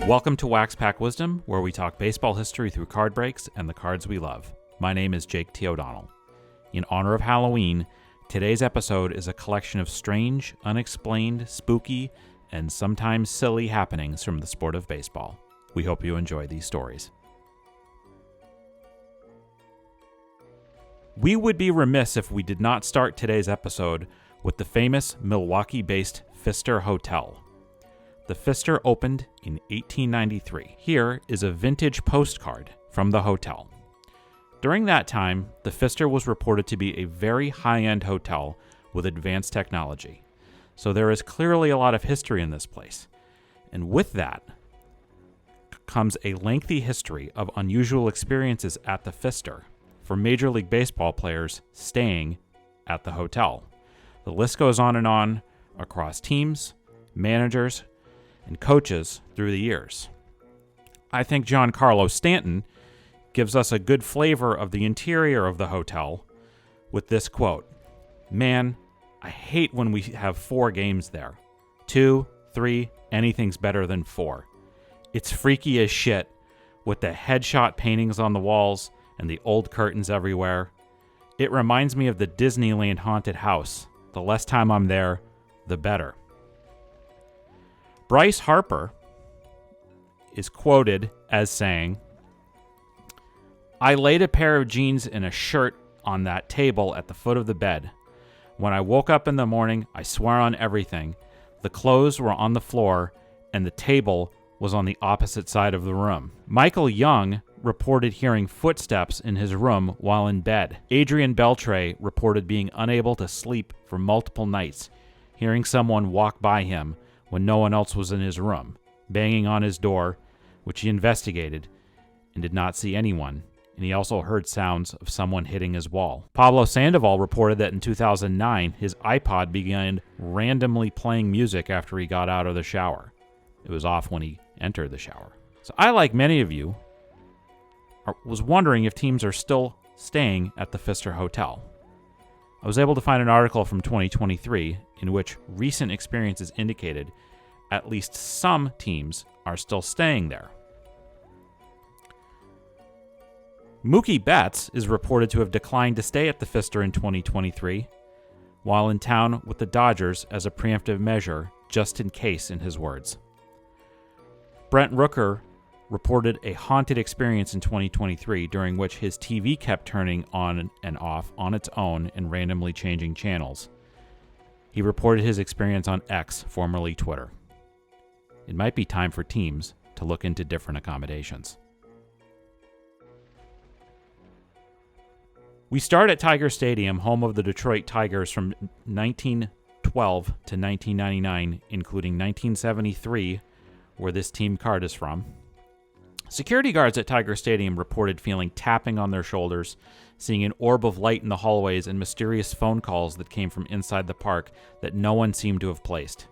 Welcome to Wax Pack Wisdom, where we talk baseball history through card breaks and the cards we love. My name is Jake T. O'Donnell. In honor of Halloween, today's episode is a collection of strange, unexplained, spooky, and sometimes silly happenings from the sport of baseball. We hope you enjoy these stories. We would be remiss if we did not start today's episode with the famous Milwaukee-based Pfister Hotel. The Pfister opened in 1893. Here is a vintage postcard from the hotel. During that time, the Pfister was reported to be a very high-end hotel with advanced technology. So there is clearly a lot of history in this place. And with that comes a lengthy history of unusual experiences at the Pfister for Major League Baseball players staying at the hotel. The list goes on across teams, managers, and coaches through the years. I think Giancarlo Stanton gives us a good flavor of the interior of the hotel with this quote, "Man, I hate when we have 4 games there. 2, 3, anything's better than 4. It's freaky as shit with the headshot paintings on the walls and the old curtains everywhere. It reminds me of the Disneyland haunted house. The less time I'm there, the better." Bryce Harper is quoted as saying, "I laid a pair of jeans and a shirt on that table at the foot of the bed. When I woke up in the morning, I swear on everything, the clothes were on the floor and the table was on the opposite side of the room." Michael Young reported hearing footsteps in his room while in bed. Adrian Beltre reported being unable to sleep for multiple nights, hearing someone walk by him when no one else was in his room, banging on his door, which he investigated and did not see anyone, and he also heard sounds of someone hitting his wall. Pablo Sandoval reported that in 2009, his iPod began randomly playing music after he got out of the shower. It was off when he entered the shower. So I, like many of you, was wondering if teams are still staying at the Pfister Hotel. I was able to find an article from 2023 in which recent experiences indicated at least some teams are still staying there. Mookie Betts is reported to have declined to stay at the Pfister in 2023, while in town with the Dodgers as a preemptive measure, just in case, in his words. Brent Rooker reported a haunted experience in 2023 during which his TV kept turning on and off on its own and randomly changing channels. He reported his experience on X, formerly Twitter. It might be time for teams to look into different accommodations. We start at Tiger Stadium, home of the Detroit Tigers from 1912 to 1999, including 1973, where this team card is from. Security guards at Tiger Stadium reported feeling tapping on their shoulders, seeing an orb of light in the hallways, and mysterious phone calls that came from inside the park that no one seemed to have placed.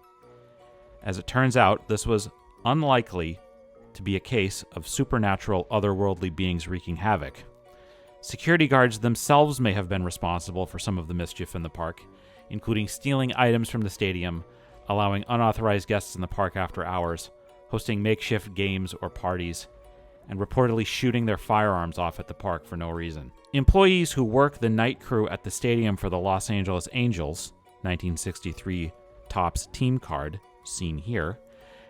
As it turns out, this was unlikely to be a case of supernatural, otherworldly beings wreaking havoc. Security guards themselves may have been responsible for some of the mischief in the park, including stealing items from the stadium, allowing unauthorized guests in the park after hours, hosting makeshift games or parties, and reportedly shooting their firearms off at the park for no reason. Employees who work the night crew at the stadium for the Los Angeles Angels, 1963 Topps team card, seen here,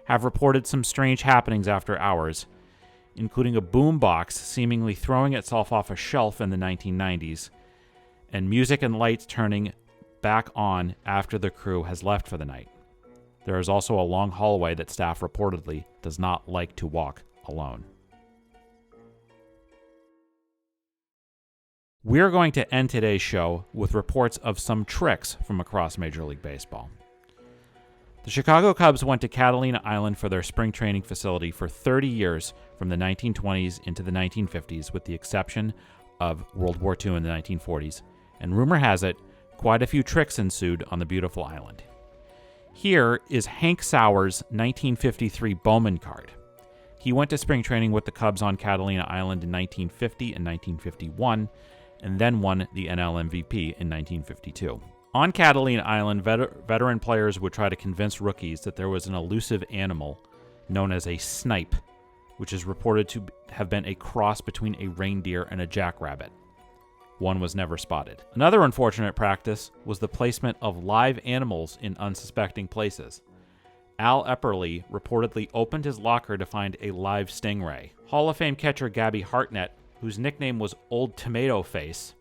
have reported some strange happenings after hours, including a boombox seemingly throwing itself off a shelf in the 1990s, and music and lights turning back on after the crew has left for the night. There is also a long hallway that staff reportedly does not like to walk alone. We're going to end today's show with reports of some tricks from across Major League Baseball. The Chicago Cubs went to Catalina Island for their spring training facility for 30 years from the 1920s into the 1950s, with the exception of World War II in the 1940s, and rumor has it, quite a few tricks ensued on the beautiful island. Here is Hank Sauer's 1953 Bowman card. He went to spring training with the Cubs on Catalina Island in 1950 and 1951, and then won the NL MVP in 1952. On Catalina Island, veteran players would try to convince rookies that there was an elusive animal known as a snipe, which is reported to have been a cross between a reindeer and a jackrabbit. One was never spotted. Another unfortunate practice was the placement of live animals in unsuspecting places. Al Epperly reportedly opened his locker to find a live stingray. Hall of Fame catcher Gabby Hartnett, whose nickname was Old Tomato Face,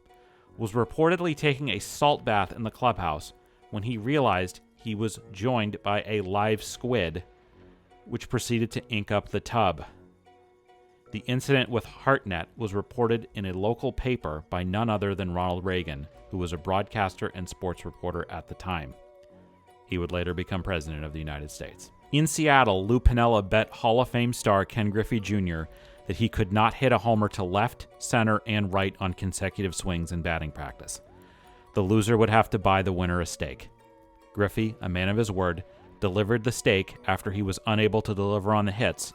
was reportedly taking a salt bath in the clubhouse when he realized he was joined by a live squid, which proceeded to ink up the tub. The incident with Hartnett was reported in a local paper by none other than Ronald Reagan, who was a broadcaster and sports reporter at the time. He would later become president of the United States. In Seattle, Lou Piniella bet Hall of Fame star Ken Griffey Jr. that he could not hit a homer to left, center, and right on consecutive swings in batting practice. The loser would have to buy the winner a steak. Griffey, a man of his word, delivered the steak after he was unable to deliver on the hits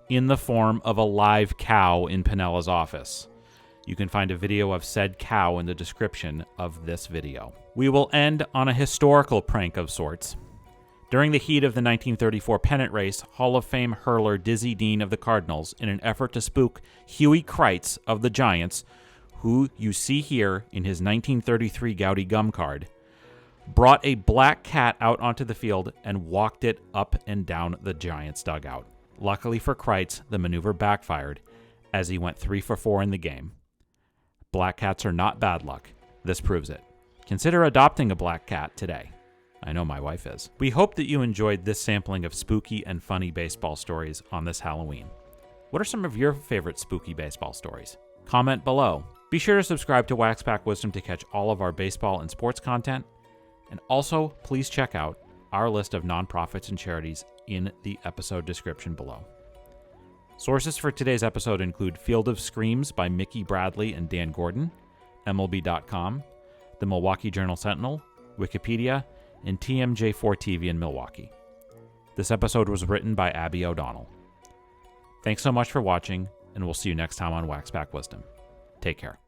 in the form of a live cow in Piniella's office. You can find a video of said cow in the description of this video. We will end on a historical prank of sorts. During the heat of the 1934 pennant race, Hall of Fame hurler Dizzy Dean of the Cardinals, in an effort to spook Huey Kreitz of the Giants, who you see here in his 1933 Gaudy gum card, brought a black cat out onto the field and walked it up and down the Giants' dugout. Luckily for Kreitz, the maneuver backfired, as he went 3 for 4 in the game. Black cats are not bad luck. This proves it. Consider adopting a black cat today. I know my wife is. We hope that you enjoyed this sampling of spooky and funny baseball stories on this Halloween. What are some of your favorite spooky baseball stories? Comment below. Be sure to subscribe to Wax Pack Wisdom to catch all of our baseball and sports content. And also, please check out our list of nonprofits and charities in the episode description below. Sources for today's episode include Field of Screams by Mickey Bradley and Dan Gordon, MLB.com, the Milwaukee-Journal Sentinel, Wikipedia, and TMJ4TV in Milwaukee. This episode was written by Abby O'Donnell. Thanks so much for watching, and we'll see you next time on Wax Pack Wisdom. Take care.